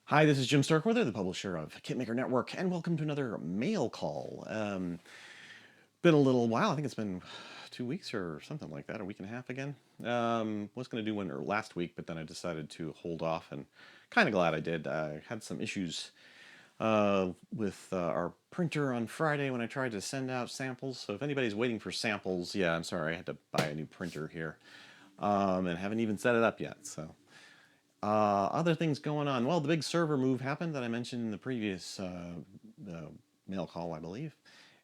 Hi, this is Jim Starkweather, the publisher of KitMaker Network, and welcome to another mail call. Been a little while. I think it's been 2 weeks or something like that, a week and a half again. Was going to do one last week, but then I decided to hold off, and kind of glad I did. I had some issues with our printer on Friday when I tried to send out samples. So if anybody's waiting for samples, yeah, I'm sorry, I had to buy a new printer here, and haven't even set it up yet. So. Other things going on. Well, the big server move happened that I mentioned in the previous mail call, I believe,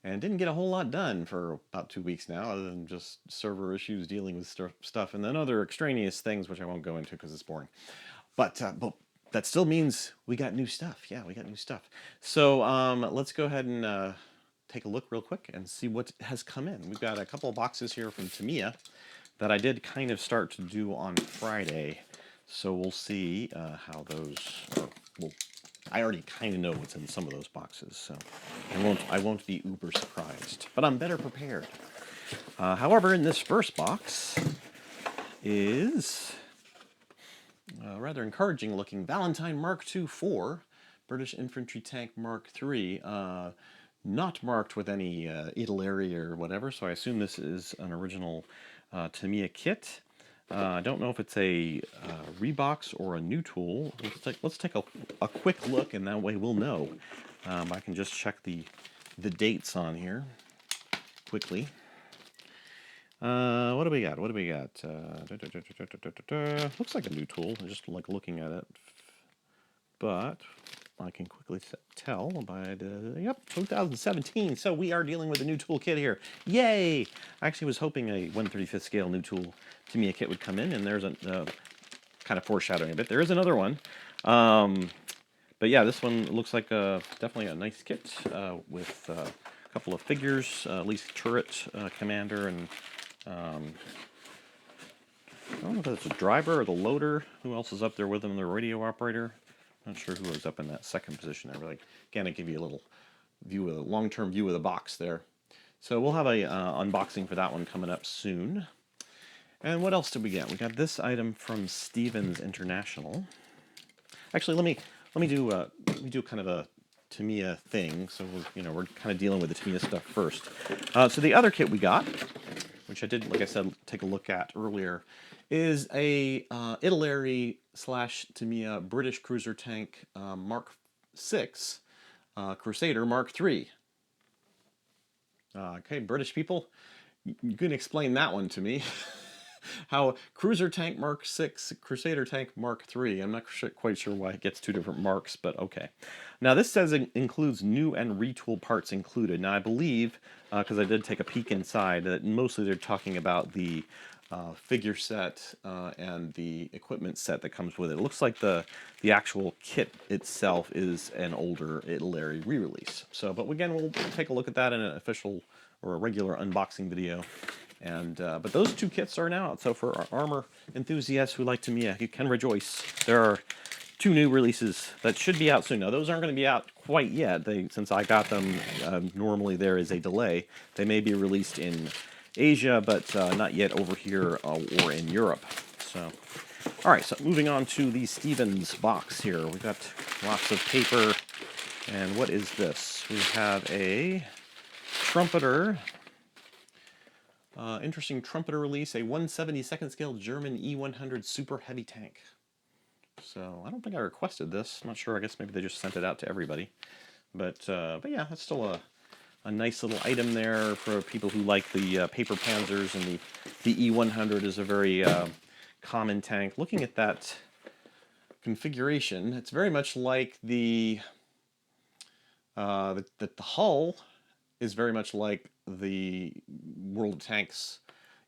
and didn't get a whole lot done for about 2 weeks now, other than just server issues dealing with stuff, and then other extraneous things which I won't go into because it's boring. But that still means we got new stuff. Yeah, we got new stuff. So let's go ahead and take a look real quick and see what has come in. We've got a couple of boxes here from Tamiya that I did kind of start to do on Friday. So we'll see how those are. Well, I already kind of know what's in some of those boxes, so I won't be uber surprised. But I'm better prepared. However, in this first box is a rather encouraging looking Valentine Mark II 4 British Infantry Tank Mark III. Not marked with any Italy or whatever, so I assume this is an original Tamiya kit. I don't know if it's a rebox or a new tool. Let's take a quick look, and that way we'll know. I can just check the dates on here quickly. What do we got? Looks like a new tool. I'm just like looking at it, but I can quickly tell by the, yep, 2017. So we are dealing with a new tool kit here. Yay! I actually was hoping a 1/35 scale new tool Tamiya kit would come in, and there's a kind of foreshadowing a bit. There is another one. But yeah, this one looks like definitely a nice kit with a couple of figures, at least turret, commander, and I don't know if that's a driver or the loader. Who else is up there with him? The radio operator. Not sure who was up in that second position there. Really, again, I give you a little view, a long-term view of the box there. So we'll have a unboxing for that one coming up soon. And what else did we get? We got this item from Stevens International. Actually, let me do kind of a Tamiya thing. So we're kind of dealing with the Tamiya stuff first. So the other kit we got, which I did, like I said, take a look at earlier, is a Italy / Tamiya British cruiser tank Mark VI Crusader Mark III. Okay, British people, you can explain that one to me. How Cruiser Tank Mark VI, Crusader Tank Mark III. I'm not quite sure why it gets two different marks, but okay. Now this says it includes new and retool parts included. Now I believe, because I did take a peek inside, that mostly they're talking about the figure set and the equipment set that comes with it. It looks like the actual kit itself is an older Italy re-release. So, but again, we'll take a look at that in an official or a regular unboxing video. And but those two kits are now out. So for our armor enthusiasts who like Tamiya, you can rejoice. There are two new releases that should be out soon. Now those aren't going to be out quite yet. Since I got them, normally there is a delay. They may be released in Asia, but not yet over here or in Europe. So, all right. So moving on to the Stevens box here. We've got lots of paper. And what is this? We have a Trumpeter. Interesting Trumpeter release, a 1/72nd scale German E100 super heavy tank. So I don't think I requested this. I'm not sure. I guess maybe they just sent it out to everybody. But yeah, that's still a nice little item there for people who like the paper panzers, and the E100 is a very common tank. Looking at that configuration, it's very much like the hull is very much like the World of Tanks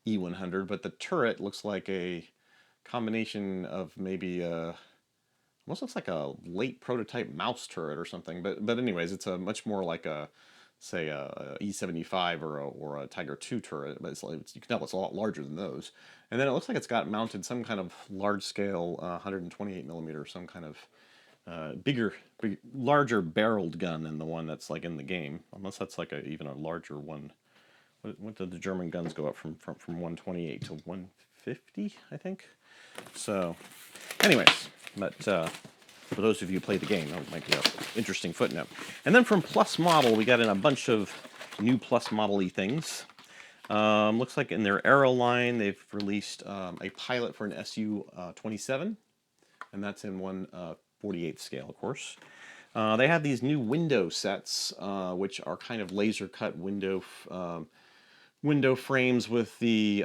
E100, but the turret looks like a combination of maybe almost looks like a late prototype mouse turret or something. But anyways, it's a much more like a, say, a E75 or a Tiger II turret. But you can tell it's a lot larger than those. And then it looks like it's got mounted some kind of large scale 128 millimeter, some kind of larger barreled gun than the one that's like in the game, unless that's like even a larger one. What did the German guns go up from 128 to 150, I think? So, anyways, but For those of you who play the game, that might be an interesting footnote. And then from Plus Model, we got in a bunch of new Plus Model-y things. Looks like in their Aero line, they've released a pilot for an SU-27, and that's in 1/48 scale, of course. They have these new window sets, which are kind of laser cut window frames with the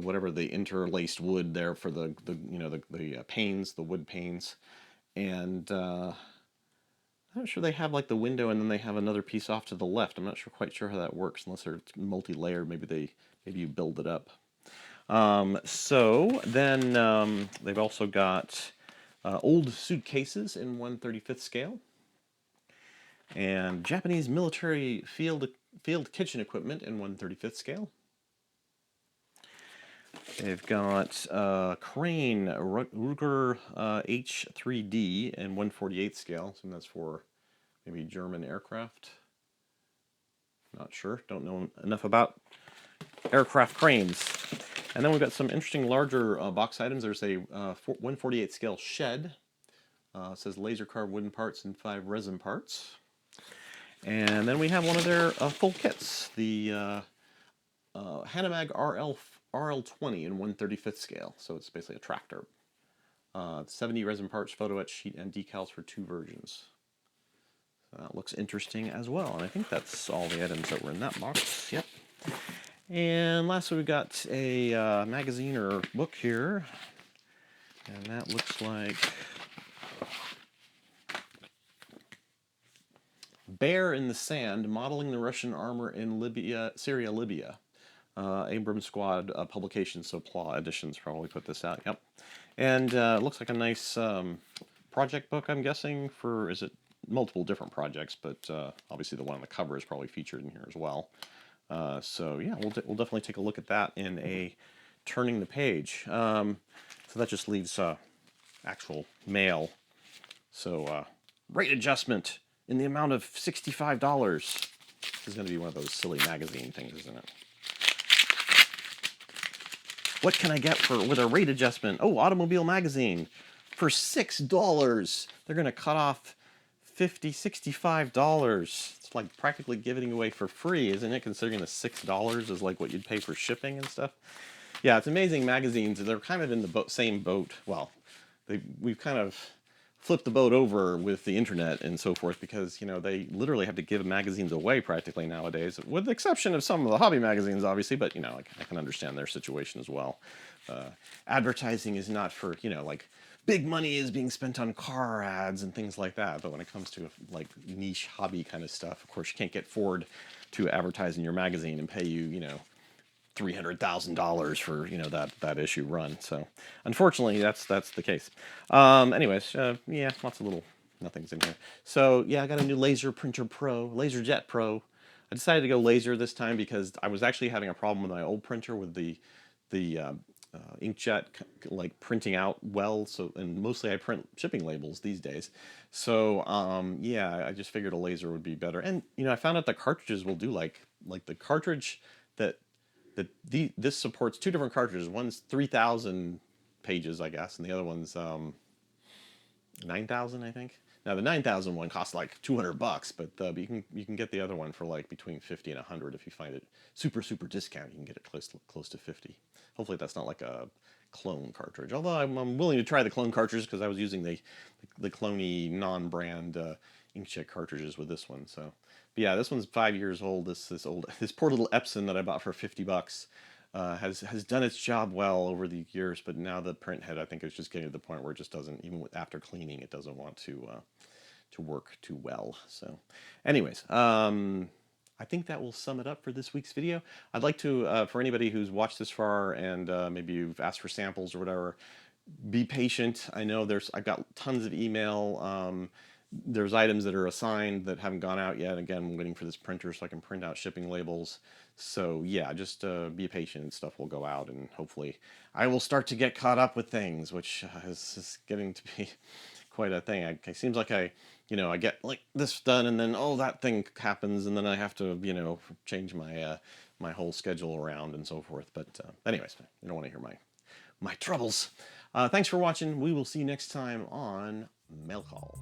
whatever the interlaced wood there for the panes, the wood panes, and I'm not sure they have like the window and then they have another piece off to the left. I'm not quite sure how that works unless they're multi-layered. Maybe you build it up. So then they've also got old suitcases in 1/35 scale, and Japanese military field kitchen equipment in 1/35 scale. They've got crane Ruger H3D in 1/48 scale. So that's for maybe German aircraft. Not sure. Don't know enough about aircraft cranes. And then we've got some interesting larger box items. There's a 1/48 scale shed. It says laser carved wooden parts and 5 resin parts. And then we have one of their full kits, the Hanamag RL20 in 1/35 scale. So it's basically a tractor. 70 resin parts, photo etch sheet, and decals for 2 versions. So that looks interesting as well. And I think that's all the items that were in that box. Yep. And lastly, we've got a magazine or book here. And that looks like Bear in the Sand, Modeling the Russian Armor in Syria, Libya. Abrams Squad publication, so Pla Editions probably put this out. Yep. And it looks like a nice project book, I'm guessing, for, is it multiple different projects, but obviously the one on the cover is probably featured in here as well. So yeah, we'll definitely take a look at that in a turning the page. So that just leaves actual mail. So rate adjustment in the amount of $65. This is going to be one of those silly magazine things, isn't it? What can I get with a rate adjustment? Oh, Automobile Magazine for $6. They're going to cut off $50, $65. It's like practically giving away for free, isn't it? Considering the $6 is like what you'd pay for shipping and stuff. Yeah, it's amazing. Magazines, they're kind of in the same boat. Well, we've kind of flipped the boat over with the internet and so forth, because they literally have to give magazines away practically nowadays, with the exception of some of the hobby magazines, obviously. But I can understand their situation as well. Advertising is not for like big money is being spent on car ads and things like that. But when it comes to like niche hobby kind of stuff, of course you can't get Ford to advertise in your magazine and pay you $300,000 for that issue run. So unfortunately, that's the case. Anyways, yeah, lots of little nothings in here. So yeah, I got a new Laser Printer Pro, LaserJet Pro. I decided to go laser this time because I was actually having a problem with my old printer with the inkjet like printing out well. So, and mostly I print shipping labels these days. So yeah, I just figured a laser would be better. And I found out the cartridges will do like the cartridge this supports 2 different cartridges. One's 3,000 pages, I guess, and the other one's 9,000, I think. Now the 9,000 one costs like $200, but you can get the other one for like between 50 and 100 if you find it super discount. You can get it close to 50. Hopefully that's not like a clone cartridge. Although I'm willing to try the clone cartridge because I was using the Cloney non-brand inkjet cartridges with this one. So. But yeah, this one's 5 years old. This poor little Epson that I bought for $50 has done its job well over the years, but now the print head, I think, is just getting to the point where it just doesn't, even after cleaning, it doesn't want to work too well. So, anyways, I think that will sum it up for this week's video. I'd like to, for anybody who's watched this far and maybe you've asked for samples or whatever, be patient. I know I've got tons of email. There's items that are assigned that haven't gone out yet. Again, I'm waiting for this printer so I can print out shipping labels. So yeah, just be patient and stuff will go out, and hopefully I will start to get caught up with things, which is getting to be quite a thing. It seems like I get like this done, and then that thing happens, and then I have to change my whole schedule around and so forth. But anyways, you don't want to hear my troubles. Thanks for watching. We will see you next time on mail call.